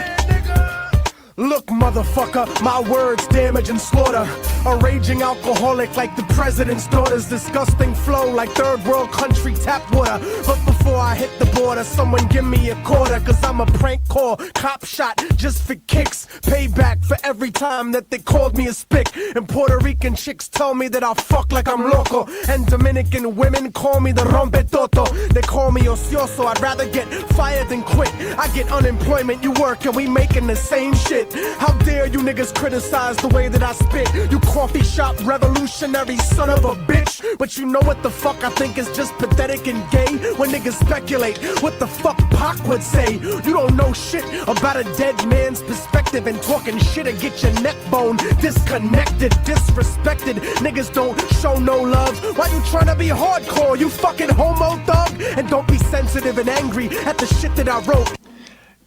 Look, motherfucker, my words damage and slaughter. A raging alcoholic like the president's daughter's disgusting flow like third world country tap water. But before I hit the border, someone give me a quarter, cause I'm a prank call, cop shot just for kicks. Payback for every time that they called me a spick. And Puerto Rican chicks tell me that I fuck like I'm loco. And Dominican women call me the rompetoto. They call me ocioso, I'd rather get fired than quit. I get unemployment, you work, and we making the same shit. How dare you niggas criticize the way that I spit? You coffee shop revolutionary son of a bitch. But you know what the fuck I think is just pathetic and gay? When niggas speculate what the fuck Pac would say. You don't know shit about a dead man's perspective, and talking shit'll get your neck bone disconnected, disrespected. Niggas don't show no love. Why you tryna be hardcore, you fucking homo thug? And don't be sensitive and angry at the shit that I wrote.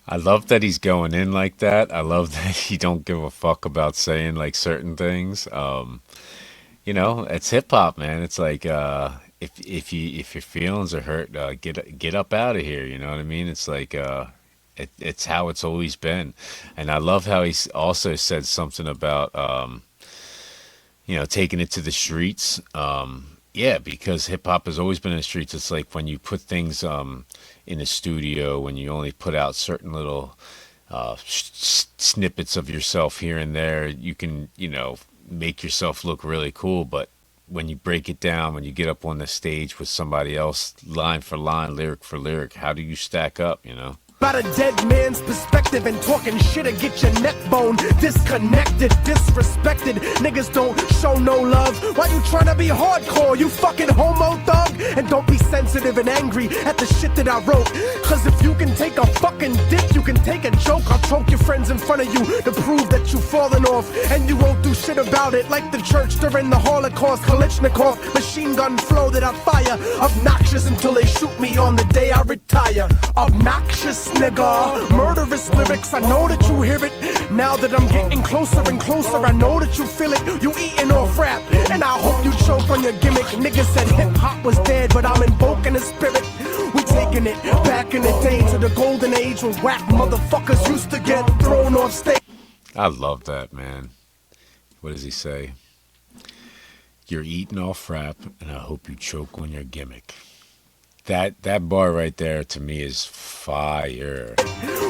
I love that he's going in like that. I love that he don't give a fuck about saying like certain things. You know, it's hip hop, man. It's like if your feelings are hurt, get up out of here. You know what I mean? It's like it's how it's always been. And I love how he also said something about you know, taking it to the streets. Yeah, because hip hop has always been in the streets. It's like when you put things in a studio, when you only put out certain little snippets of yourself here and there, you can, you know, make yourself look really cool. But when you break it down, when you get up on the stage with somebody else, line for line, lyric for lyric, how do you stack up, you know? About a dead man's perspective, and talking shit'll get your neck bone disconnected, disrespected. Niggas don't show no love. Why you tryna be hardcore, you fucking homo thug? And don't be sensitive and angry at the shit that I wrote. Cause if you can take a fucking dick, you can take a joke. I'll choke your friends in front of you to prove that you falling off. And you won't do shit about it, like the church during the Holocaust. Kalashnikov, machine gun flow that I fire. Obnoxious until they shoot me on the day I retire. Obnoxious nigga, murderous lyrics, I know that you hear it. Now that I'm getting closer and closer, I know that you feel it. You eating off rap, and I hope you choke on your gimmick. Niggas said hip-hop was dead, but I'm invoking the spirit. We taking it back in the day to the golden age when whack motherfuckers used to get thrown off stage. I love that, man. What does he say? You're eating off rap, and I hope you choke on your gimmick. That bar right there to me is fire.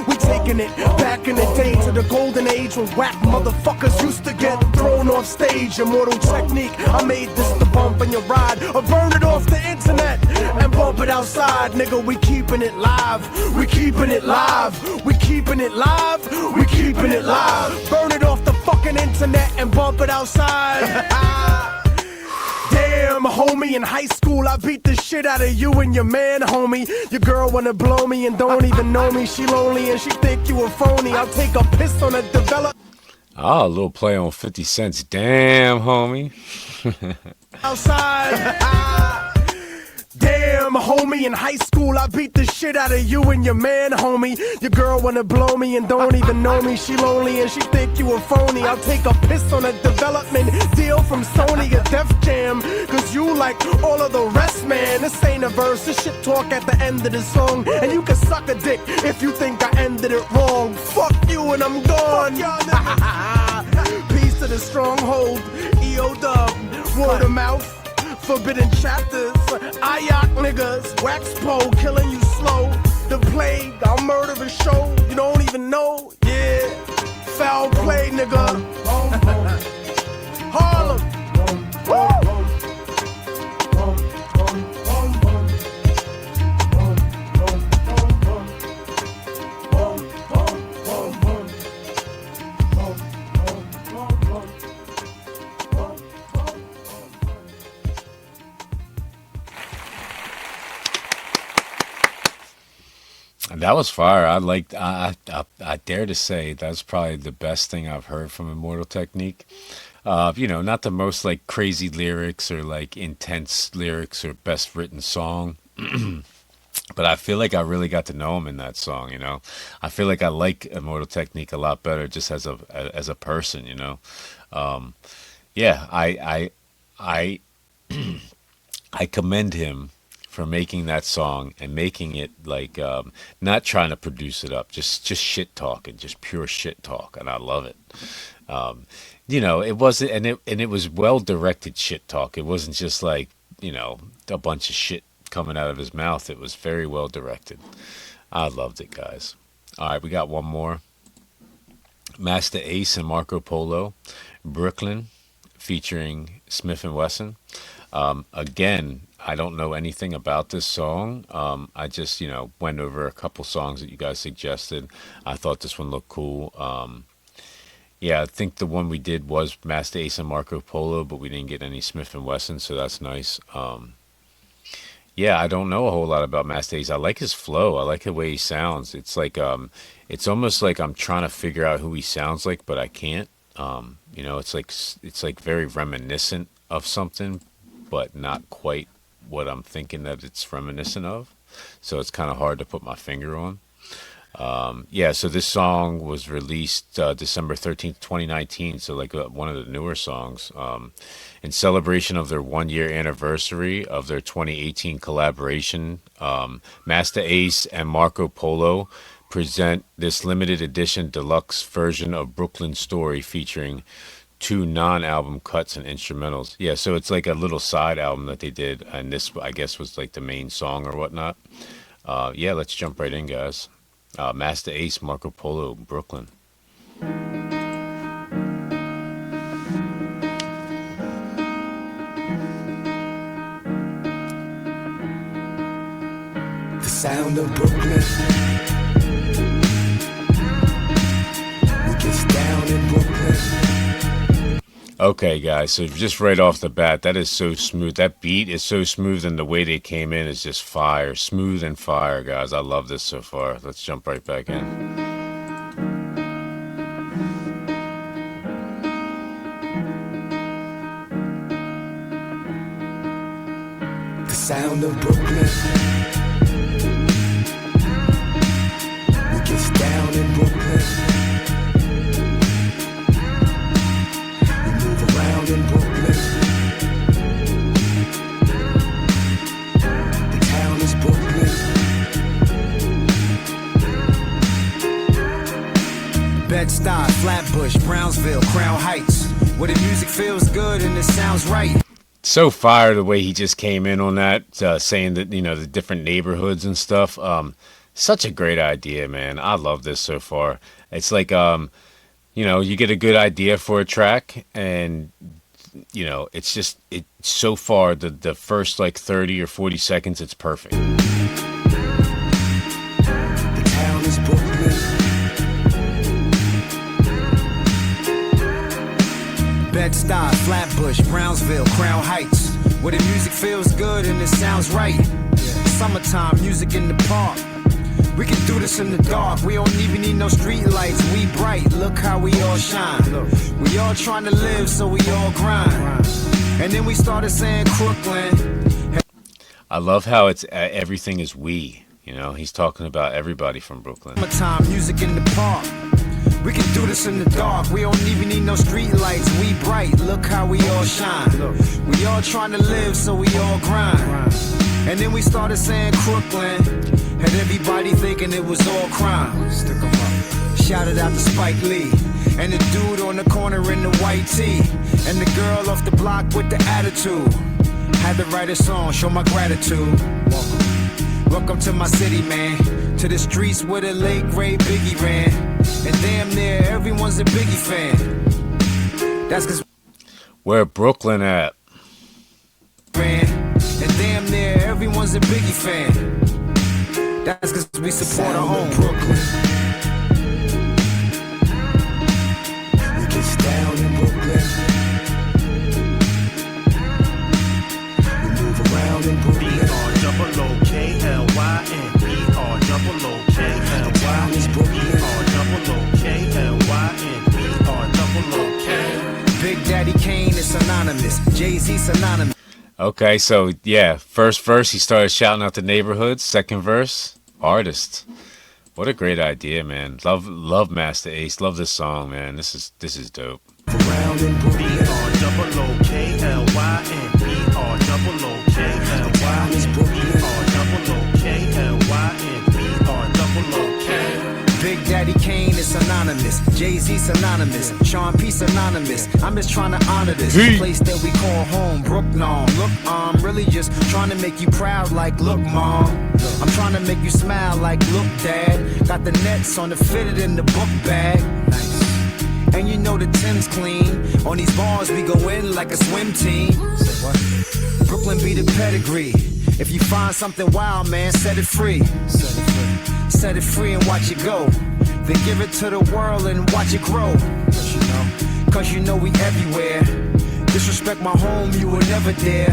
We taking it back in the day to the golden age when whack motherfuckers used to get thrown off stage. Immortal technique, I made this to bump in your ride or burn it off the internet and bump it outside. Nigga, we keeping it live. We keeping it live. We keeping it live. We keeping it live. Burn it off the fucking internet and bump it outside. Damn, homie, in high school I beat the shit out of you and your man, homie. Your girl wanna blow me and don't even know me. She lonely and she think you a phony. I'll take a piss on a develop. Oh, a little play on 50 cents. Damn, homie. Outside. Damn, homie, in high school I beat the shit out of you and your man, homie. Your girl wanna blow me and don't even know me. She lonely and she think you a phony. I'll take a piss on a development deal from Sony or Def Jam. Cause you like all of the rest, man. This ain't a verse, this shit talk at the end of the song. And you can suck a dick if you think I ended it wrong. Fuck you and I'm gone. Peace to the stronghold, EO Dub, word of mouth. Forbidden chapters, Ayak niggas, wax pole, killing you slow. The plague, I'll murder a show, you don't even know, yeah. Foul play, nigga. Harlem. Woo! That was fire. I dare to say that's probably the best thing I've heard from Immortal Technique. You know, not the most like crazy lyrics or like intense lyrics or best written song. But I feel like I really got to know him in that song, you know. I feel like I like Immortal Technique a lot better just as a person, you know. Yeah, I commend him for making that song and making it like not trying to produce it up, just shit talking, just pure shit talk, and I love it. You know, it wasn't, and it was well directed shit talk. It wasn't just like, you know, a bunch of shit coming out of his mouth. It was very well directed. I loved it, guys. All right, we got one more. Masta Ace and Marco Polo, Breukelen, featuring Smif-N-Wessun. Again, I don't know anything about this song. I just, you know, went over a couple songs that you guys suggested. I thought this one looked cool. Yeah, I think the one we did was Masta Ace and Marco Polo, but we didn't get any Smif-N-Wessun, so that's nice. Yeah, I don't know a whole lot about Masta Ace. I like his flow. I like the way he sounds. It's like, it's almost like I'm trying to figure out who he sounds like, but I can't. You know, it's like very reminiscent of something, but not quite what I'm thinking that it's reminiscent of. So it's kind of hard to put my finger on. Yeah, so this song was released December 13th, 2019. So like one of the newer songs in celebration of their 1-year anniversary of their 2018 collaboration. Masta Ace and Marco Polo present this limited edition deluxe version of Brooklyn Story featuring 2 non-album cuts and instrumentals. Yeah, so it's like a little side album that they did, and this, I guess, was like the main song or whatnot. Yeah, let's jump right in, guys. Masta Ace, Marco Polo, Breukelen. The sound of Brooklyn. We get down in Brooklyn. Okay, guys, so just right off the bat, that is so smooth. That beat is so smooth, and the way they came in is just fire. Smooth and fire, guys. I love this so far. Let's jump right back in. The sound of Brooklyn. We get down in Brooklyn. In Brooklyn, the town is Brooklyn. Bed-Stuy, Flatbush, Brownsville, Crown Heights, where the music feels good and it sounds right. So fire the way he just came in on that, saying that, you know, the different neighborhoods and stuff. Such a great idea, man. I love this so far. It's like, you know, you get a good idea for a track, and you know, it's just, it so far the first like 30 or 40 seconds, it's perfect. The town is Brooklyn. Bed-Stuy, Flatbush, Brownsville, Crown Heights, where the music feels good and it sounds right. Summertime, music in the park. We can do this in the dark. We don't even need no street lights. We bright. Look how we all shine. We all trying to live, so we all grind. And then we started saying Crooklyn. I love how it's everything is we. You know, he's talking about everybody from Brooklyn. Summertime, music in the park. We can do this in the dark. We don't even need no street lights. We bright. Look how we all shine. We all trying to live, so we all grind. And then we started saying Crooklyn. Had everybody thinking it was all crime. Stick 'em up. Shouted out to Spike Lee. And the dude on the corner in the white tee. And the girl off the block with the attitude. Had to write a song, show my gratitude. Welcome to my city, man. To the streets where the late great Biggie ran. And damn near everyone's a Biggie fan. That's cause where Brooklyn at? And damn near everyone's a Biggie fan. That's cause we support our home Brooklyn. We get down in Brooklyn. We move around in Brooklyn. B-R-double-O-K-L-Y-N. B-R-double-O-K-L-Y-N. B-R-double-O-K-L-Y-N. B-R-double-O-K. Big Daddy Kane is synonymous. Jay-Z synonymous. Okay, so yeah, first verse he started shouting out the neighborhoods. Second verse, artists. What a great idea, man. Love Masta Ace. Love this song, man. This is dope. Around in Brooklyn. B-R-double-O-K-L-Y-N. B-R-double-O-K-L-Y-N. Jay-Z synonymous, Sean P synonymous. I'm just trying to honor this place that we call home, Brooklyn. Look, I'm really just trying to make you proud, like, look, mom. I'm trying to make you smile, like, look, dad. Got the nets on the fitted in the book bag. Nice. And you know the Tim's clean. On these bars we go in like a swim team. Say what? Brooklyn be the pedigree. If you find something wild, man, set it free. Set it free. Set it free and watch it go. Then give it to the world and watch it grow. Cause you know we everywhere. Disrespect my home, you would never dare.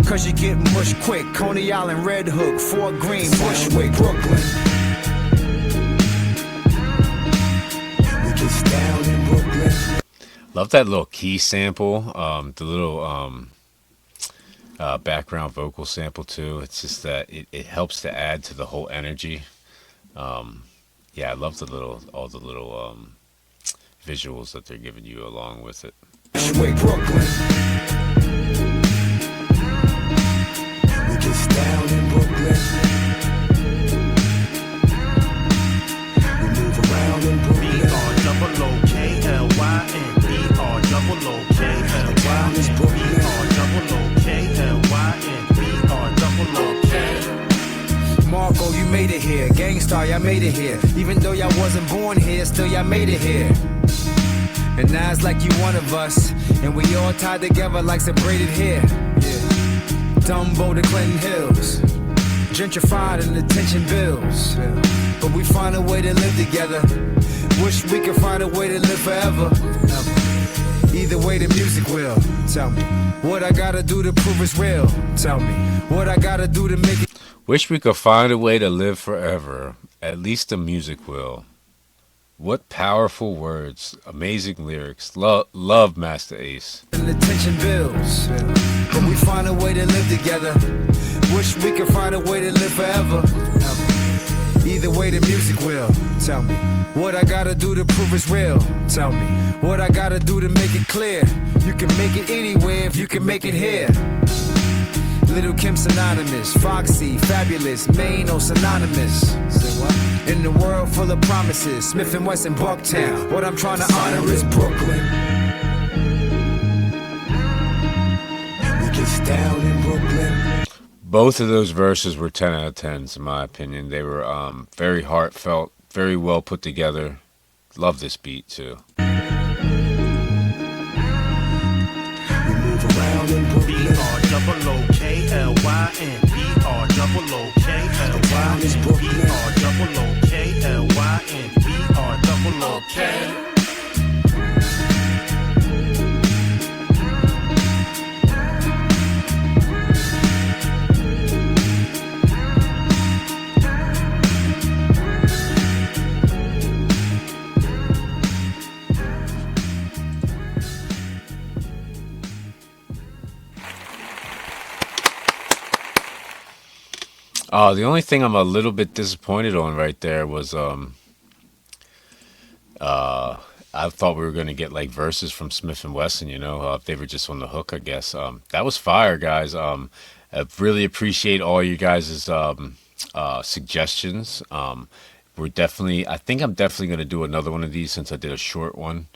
Cause you get mush quick. Coney Island, Red Hook, Fort Greene, Bushwick, Brooklyn. Down in Brooklyn. Love that little key sample, the little background vocal sample too. It's just that it helps to add to the whole energy. Yeah, I love all the little visuals that they're giving you along with it. Brooklyn. We just down in Brooklyn. We move around in Brooklyn. Marco, you made it here. Gangstarr, y'all made it here. Even though y'all wasn't born here, still y'all made it here. And now it's like you one of us, and we all tied together like some braided hair. Yeah. Dumbo to Clinton Hills, gentrified and attention bills. But we find a way to live together. Wish we could find a way to live forever. Either way the music will. Tell me what I gotta do to prove it's real. Tell me what I gotta do to make it. Wish we could find a way to live forever. At least the music will. What powerful words. Amazing lyrics. Love Masta Ace. Attention bills. But we find a way to live together. Wish we could find a way to live forever. Either way the music will. Tell me what I gotta do to prove it's real. Tell me what I gotta do to make it clear. You can make it anywhere if you can make it here. Little Kim synonymous, Foxy, fabulous, Maine or synonymous. Say what? In the world full of promises, Smif-N-Wessun, Bucktown. What I'm trying to honor is Brooklyn. We just down in Brooklyn. Both of those verses were 10 out of 10s in my opinion. They were very heartfelt, very well put together. Love this beat too. We move around in Brooklyn. B-R-O-O-K-L-Y-N. B-R-O-O-K-L-Y-N. B-R-O-O-K-L-Y-N. B-R-O-O-K. The only thing I'm a little bit disappointed on right there was I thought we were going to get like verses from Smif-N-Wessun, you know, if they were just on the hook, I guess. That was fire, guys. I really appreciate all you guys' suggestions. I think I'm definitely going to do another one of these since I did a short one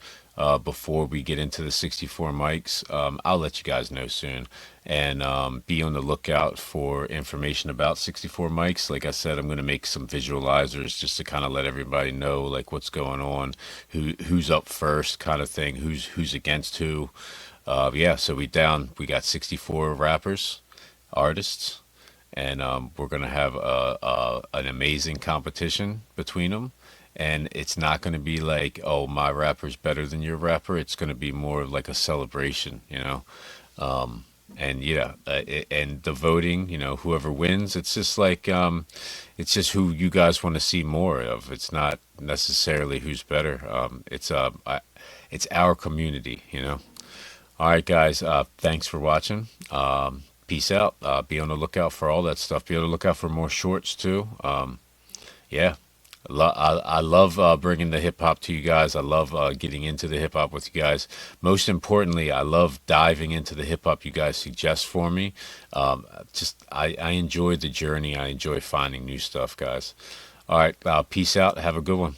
before we get into the 64 mics. I'll let you guys know soon. And be on the lookout for information about 64 mics. Like I said, I'm going to make some visualizers just to kind of let everybody know like what's going on, who's up first kind of thing, who's against who. Yeah, so we got 64 rappers, artists, and we're going to have an amazing competition between them. And it's not going to be like, oh, my rapper's better than your rapper. It's going to be more like a celebration, you know. And yeah, and the voting, you know, whoever wins, it's just like, it's just who you guys want to see more of. It's not necessarily who's better. It's our community, you know. All right, guys, thanks for watching. Peace out. Be on the lookout for all that stuff. Be on the lookout for more shorts too. Yeah. I love bringing the hip hop to you guys. I love getting into the hip hop with you guys. Most importantly, I love diving into the hip hop you guys suggest for me. I enjoy the journey. I enjoy finding new stuff, guys. All right, peace out. Have a good one.